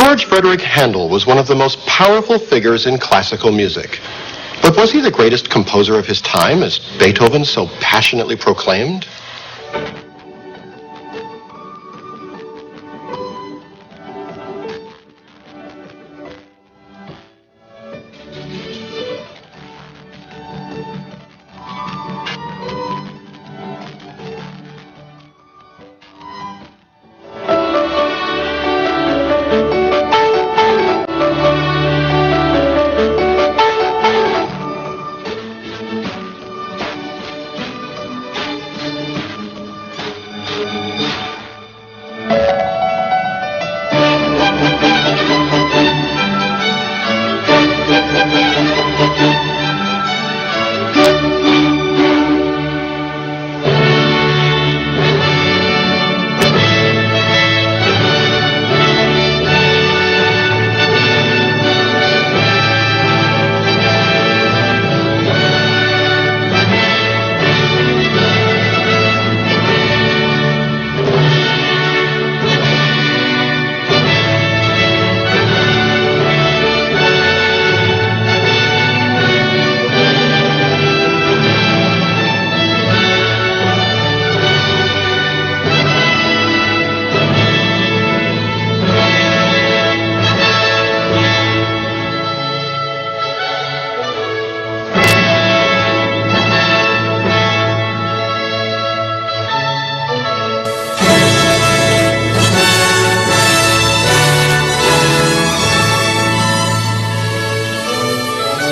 George Frederick Händel was one of the most powerful figures in classical music. But was he the greatest composer of his time, as Beethoven so passionately proclaimed?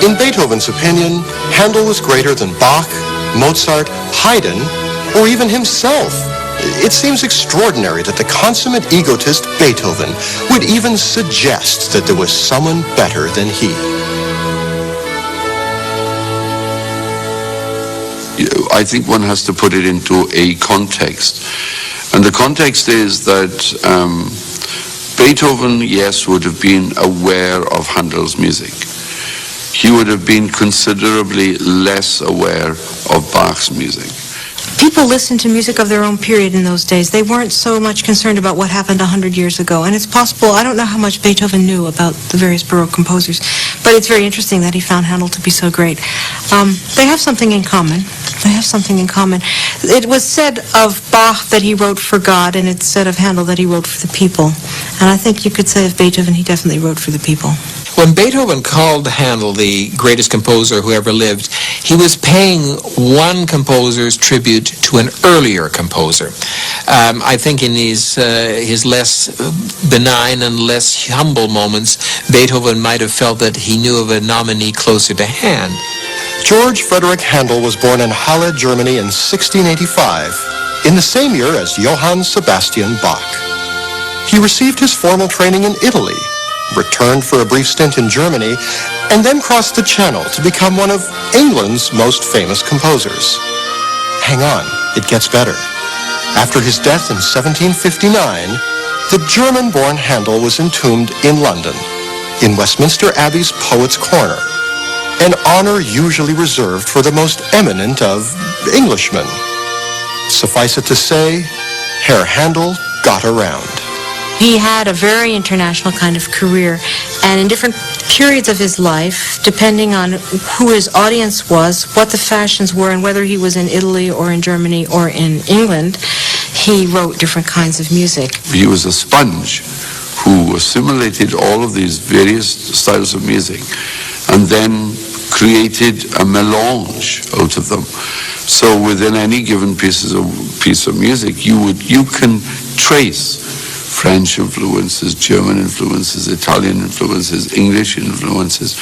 In Beethoven's opinion, Händel was greater than Bach, Mozart, Haydn, or even himself. It seems extraordinary that the consummate egotist Beethoven would even suggest that there was someone better than he. I think one has to put it into a context. And the context is that Beethoven, yes, would have been aware of Handel's music. He would have been considerably less aware of Bach's music. People listened to music of their own period in those days. They weren't so much concerned about what happened 100 years ago. And it's possible, I don't know how much Beethoven knew about the various Baroque composers, but it's very interesting that he found Händel to be so great. They have something in common. It was said of Bach that he wrote for God, and it's said of Händel that he wrote for the people. And I think you could say of Beethoven, he definitely wrote for the people. When Beethoven called Händel the greatest composer who ever lived, he was paying one composer's tribute to an earlier composer. I think in his less benign and less humble moments, Beethoven might have felt that he knew of a nominee closer to hand. George Frederick Händel was born in Halle, Germany in 1685, in the same year as Johann Sebastian Bach. He received his formal training in Italy, returned for a brief stint in Germany, and then crossed the Channel to become one of England's most famous composers. Hang on, it gets better. After his death in 1759, the German-born Händel was entombed in London, in Westminster Abbey's Poets' Corner, an honor usually reserved for the most eminent of Englishmen. Suffice it to say, Herr Händel got around. He had a very international kind of career, and in different periods of his life, depending on who his audience was, what the fashions were, and whether he was in Italy or in Germany or in England, he wrote different kinds of music. He was a sponge who assimilated all of these various styles of music and then created a melange out of them. So within any given piece of music, you can trace French influences, German influences, Italian influences, English influences,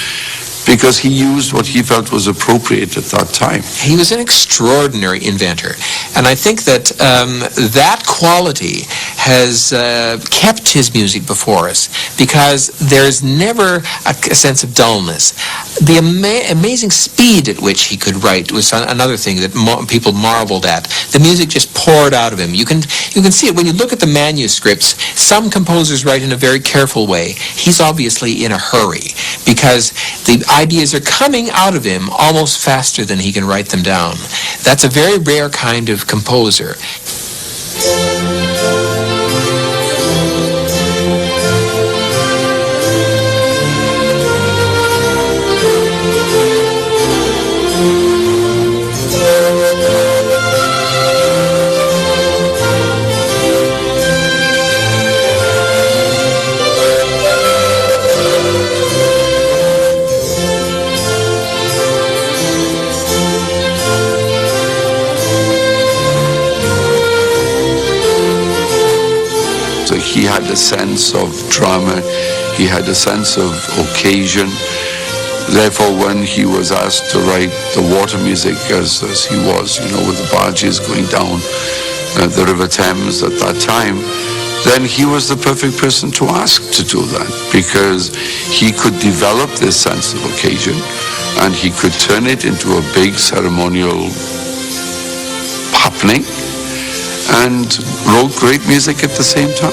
because he used what he felt was appropriate at that time. He was an extraordinary inventor, and I think that that quality has kept his music before us, because there's never a sense of dullness. The amazing speed at which he could write was another thing that people marveled at. The music just poured out of him. You can see it when you look at the manuscripts. Some composers write in a very careful way. He's obviously in a hurry, because the ideas are coming out of him almost faster than he can write them down. That's a very rare kind of composer. he had a sense of drama, he had a sense of occasion. Therefore, when he was asked to write the water music, as he was, with the barges going down the River Thames at that time, then he was the perfect person to ask to do that, because he could develop this sense of occasion and he could turn it into a big ceremonial happening and wrote great music at the same time.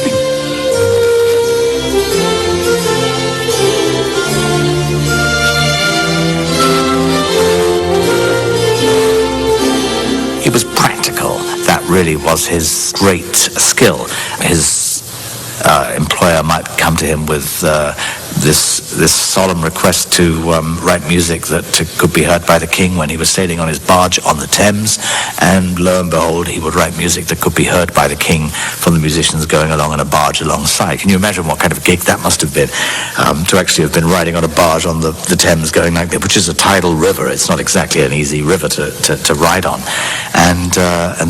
He was practical. That really was his great skill. His employer might come to him with this solemn request to write music that could be heard by the king when he was sailing on his barge on the Thames, and lo and behold, he would write music that could be heard by the king from the musicians going along on a barge alongside. Can you imagine what kind of gig that must have been, to actually have been riding on a barge on the Thames going like that, which is a tidal river. It's not exactly an easy river to ride on. And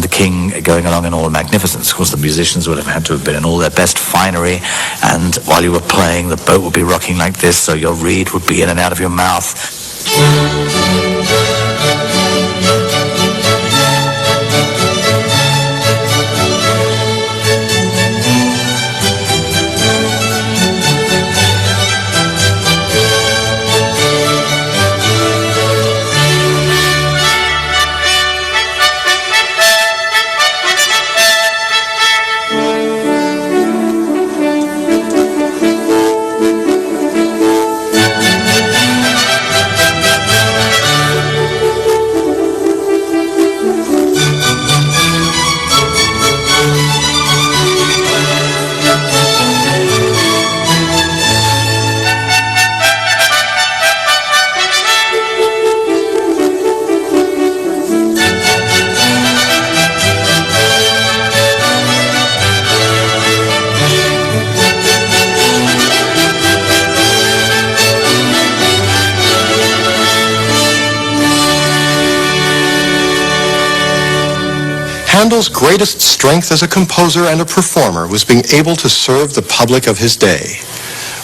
the king going along in all magnificence. Of course, the musicians would have had to have been in all their best finery, and while you were playing, the boat would be rocking like this, so your reed would be in and out of your mouth. Handel's greatest strength as a composer and a performer was being able to serve the public of his day.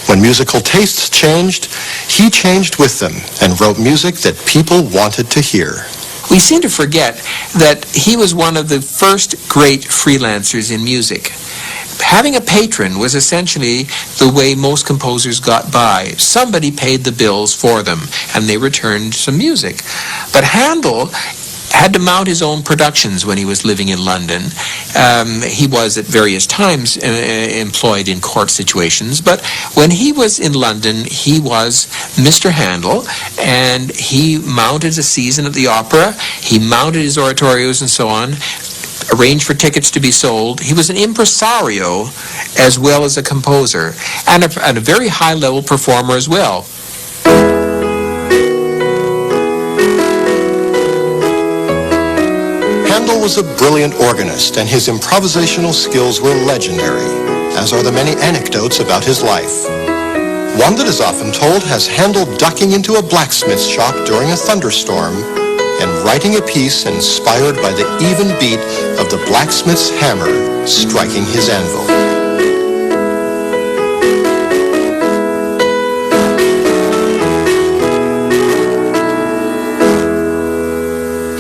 When musical tastes changed, he changed with them and wrote music that people wanted to hear. We seem to forget that he was one of the first great freelancers in music. Having a patron was essentially the way most composers got by. Somebody paid the bills for them, and they returned some music. But Händel had to mount his own productions when he was living in London. He was at various times employed in court situations, but when he was in London, he was Mr. Händel, and he mounted a season at the opera, he mounted his oratorios and so on, arranged for tickets to be sold. He was an impresario as well as a composer, and a very high-level performer as well. Händel was a brilliant organist, and his improvisational skills were legendary, as are the many anecdotes about his life. One that is often told has Händel ducking into a blacksmith's shop during a thunderstorm and writing a piece inspired by the even beat of the blacksmith's hammer striking his anvil.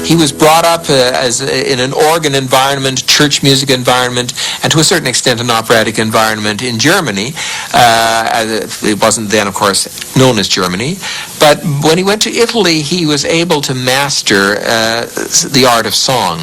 He was brought up in an organ environment, church music environment, and to a certain extent an operatic environment in Germany. It wasn't then, of course, known as Germany. But when he went to Italy, he was able to master the art of song.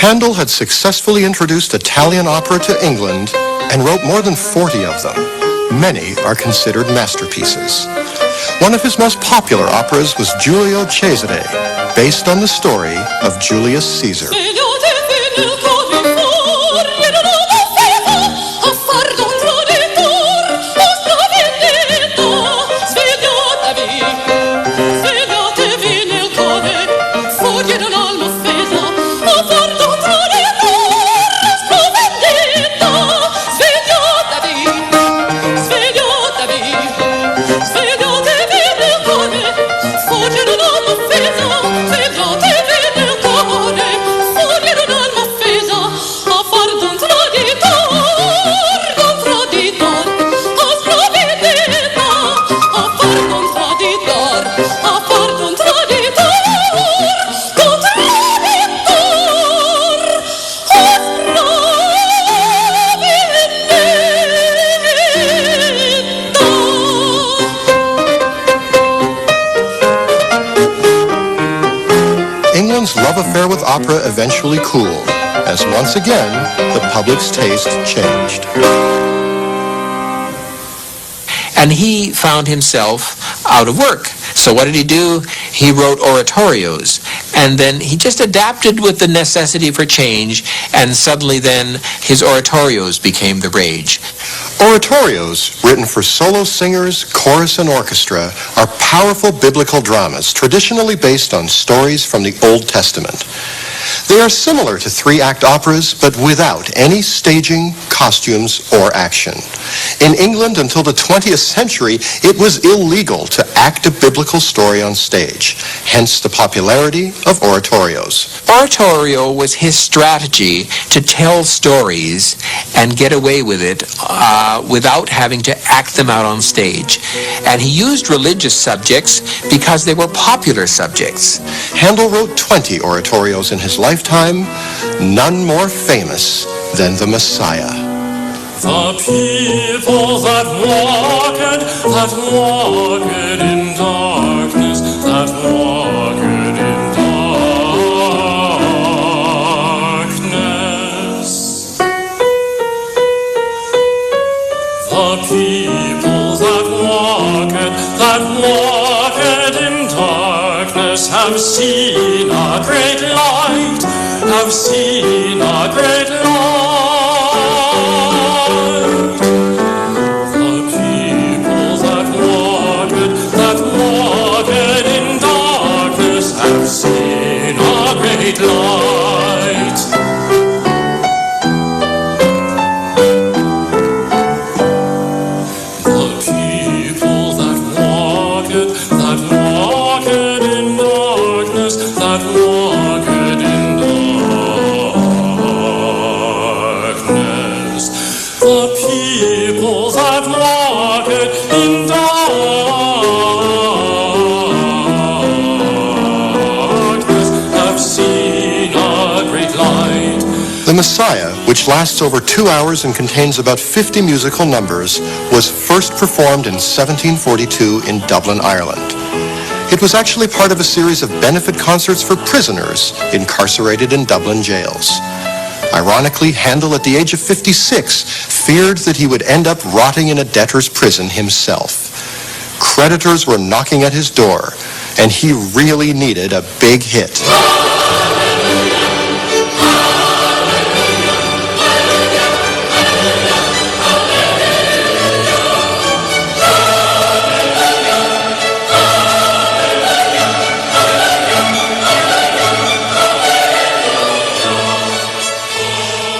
Händel had successfully introduced Italian opera to England and wrote more than 40 of them. Many are considered masterpieces. One of his most popular operas was Giulio Cesare, based on the story of Julius Caesar. England's love affair with opera eventually cooled, as once again, the public's taste changed. And he found himself out of work. So what did he do? He wrote oratorios. And then he just adapted with the necessity for change, and suddenly then his oratorios became the rage. Oratorios, written for solo singers, chorus, and orchestra, are powerful biblical dramas traditionally based on stories from the Old Testament. They are similar to three-act operas, but without any staging, costumes, or action. In England until the 20th century, it was illegal to act a biblical story on stage, hence the popularity of oratorios. Oratorio was his strategy to tell stories and get away with it without having to act them out on stage. And he used religious subjects because they were popular subjects. Händel wrote 20 oratorios in his lifetime, none more famous than the Messiah. The people that walked in darkness, that walked in darkness. The people that walked in darkness have seen a great light, have seen a great light. The people that walked in darkness have seen a great light. The people that walked in darkness, that walked in darkness. The people that walked in darkness have seen a great light. The Messiah, which lasts over 2 hours and contains about 50 musical numbers, was first performed in 1742 in Dublin, Ireland. It was actually part of a series of benefit concerts for prisoners incarcerated in Dublin jails. Ironically, Händel, at the age of 56, feared that he would end up rotting in a debtor's prison himself. Creditors were knocking at his door, and he really needed a big hit.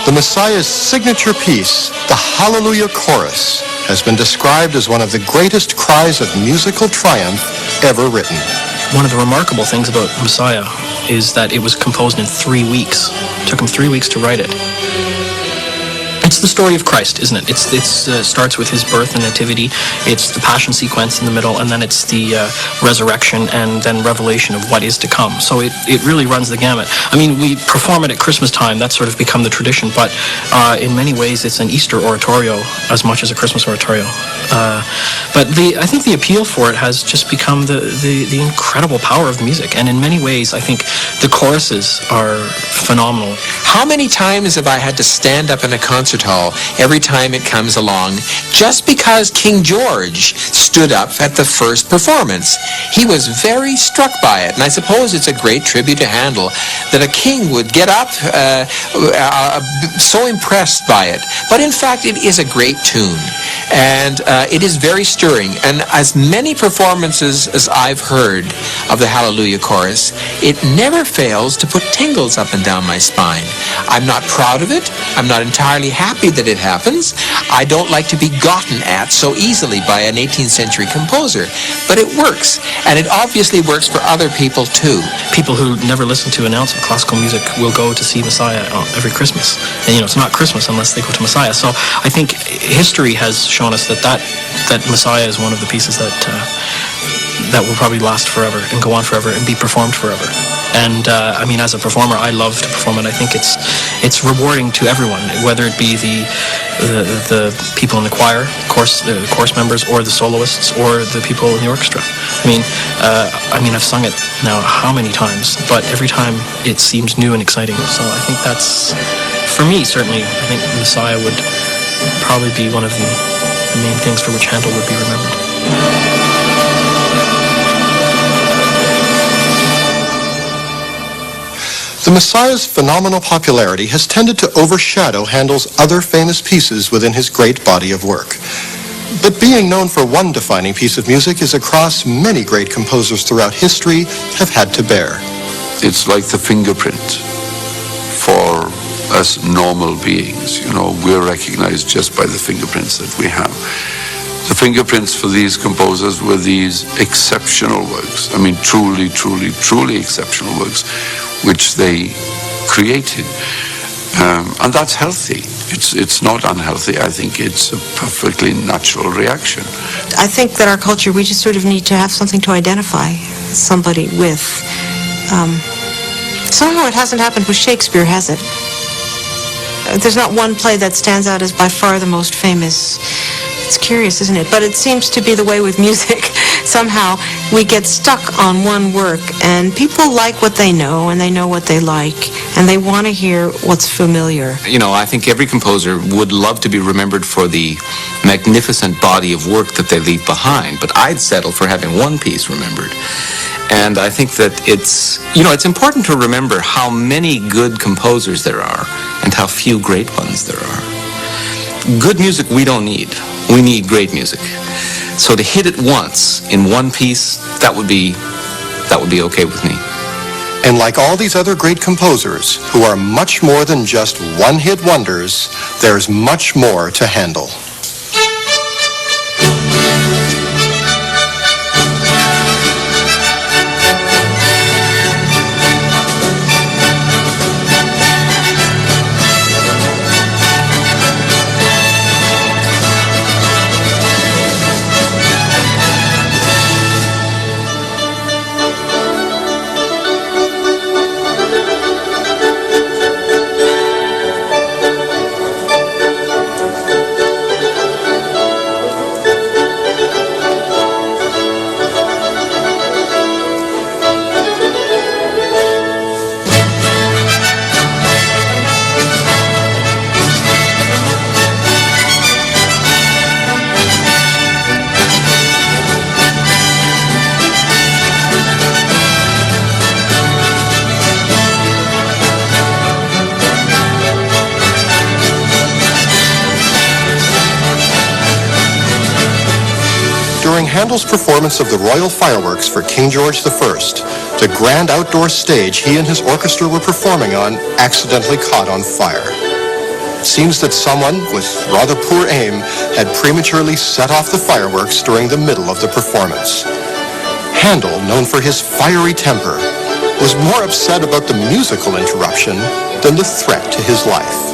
The Messiah's signature piece, the Hallelujah Chorus, has been described as one of the greatest cries of musical triumph ever written. One of the remarkable things about Messiah is that it was composed in 3 weeks. It took him 3 weeks to write it. It's the story of Christ, isn't it? It starts with his birth and nativity. It's the passion sequence in the middle, and then it's the resurrection and then revelation of what is to come. So it really runs the gamut. I mean, we perform it at Christmas time. That's sort of become the tradition, but in many ways it's an Easter oratorio as much as a Christmas oratorio. But I think the appeal for it has just become the incredible power of the music. And in many ways, I think the choruses are phenomenal. How many times have I had to stand up in a concert hall every time it comes along just because King George stood up at the first performance? He was very struck by it, and I suppose it's a great tribute to Händel that a king would get up so impressed by it. But in fact, it is a great tune, and it is very stirring. And as many performances as I've heard of the Hallelujah Chorus, it never fails to put tingles up and down my spine. I'm not proud of it. I'm not entirely happy that it happens. I don't like to be gotten at so easily by an 18th century composer, but it works, and it obviously works for other people too. People who never listen to an ounce of classical music will go to see Messiah every Christmas. And, it's not Christmas unless they go to Messiah. So I think history has shown us that Messiah is one of the pieces that will probably last forever and go on forever and be performed forever. And as a performer, I love to perform it. I think it's rewarding to everyone, whether it be the people in the choir, the course members, or the soloists, or the people in the orchestra. I've sung it now how many times, but every time it seems new and exciting. So I think that's, for me, certainly, I think Messiah would probably be one of the main things for which Händel would be remembered. The Messiah's phenomenal popularity has tended to overshadow Händel's other famous pieces within his great body of work. But being known for one defining piece of music is a cross many great composers throughout history have had to bear. It's like the fingerprint for us normal beings. We're recognized just by the fingerprints that we have. The fingerprints for these composers were these exceptional works. Truly, truly, truly exceptional works, which they created. And that's healthy. It's not unhealthy. I think it's a perfectly natural reaction. I think that our culture, we just sort of need to have something to identify somebody with. Somehow it hasn't happened with Shakespeare, has it? There's not one play that stands out as by far the most famous. It's curious, isn't it? But it seems to be the way with music. Somehow we get stuck on one work, and people like what they know, and they know what they like, and they want to hear what's familiar. I think every composer would love to be remembered for the magnificent body of work that they leave behind, but I'd settle for having one piece remembered. And I think that it's important to remember how many good composers there are and how few great ones there are. Good music we don't need. We need great music. So to hit it once in one piece, that would be okay with me. And like all these other great composers, who are much more than just one-hit wonders, there's much more to Händel. During Handel's performance of the royal fireworks for King George I, the grand outdoor stage he and his orchestra were performing on accidentally caught on fire. It seems that someone, with rather poor aim, had prematurely set off the fireworks during the middle of the performance. Händel, known for his fiery temper, was more upset about the musical interruption than the threat to his life.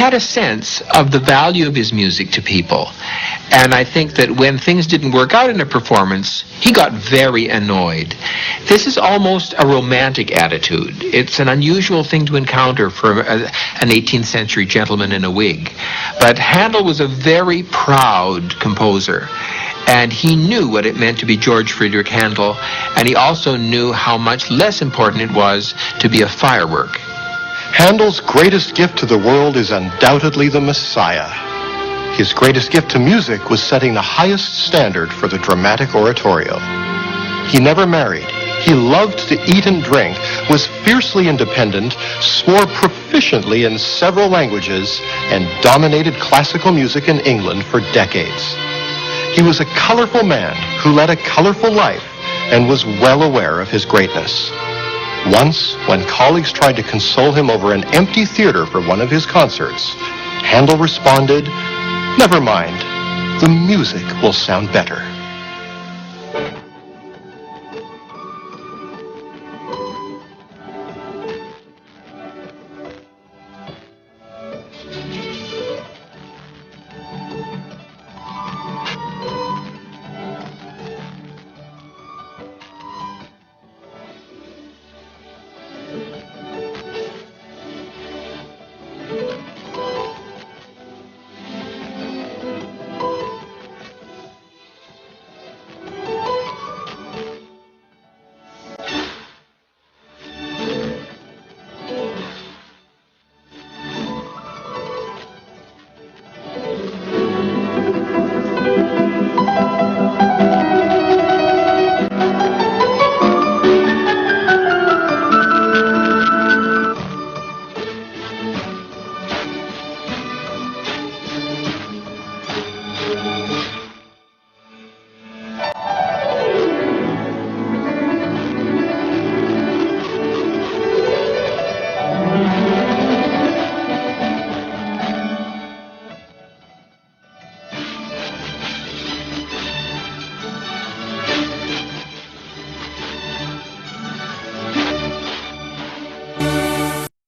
had a sense of the value of his music to people. And I think that when things didn't work out in a performance, he got very annoyed. This is almost a romantic attitude. It's an unusual thing to encounter for an 18th century gentleman in a wig. But Händel was a very proud composer. And he knew what it meant to be George Friedrich Händel, and he also knew how much less important it was to be a firework. Handel's greatest gift to the world is undoubtedly the Messiah. His greatest gift to music was setting the highest standard for the dramatic oratorio. He never married. He loved to eat and drink, was fiercely independent, swore proficiently in several languages, and dominated classical music in England for decades. He was a colorful man who led a colorful life and was well aware of his greatness. Once, when colleagues tried to console him over an empty theater for one of his concerts, Händel responded, "Never mind, the music will sound better."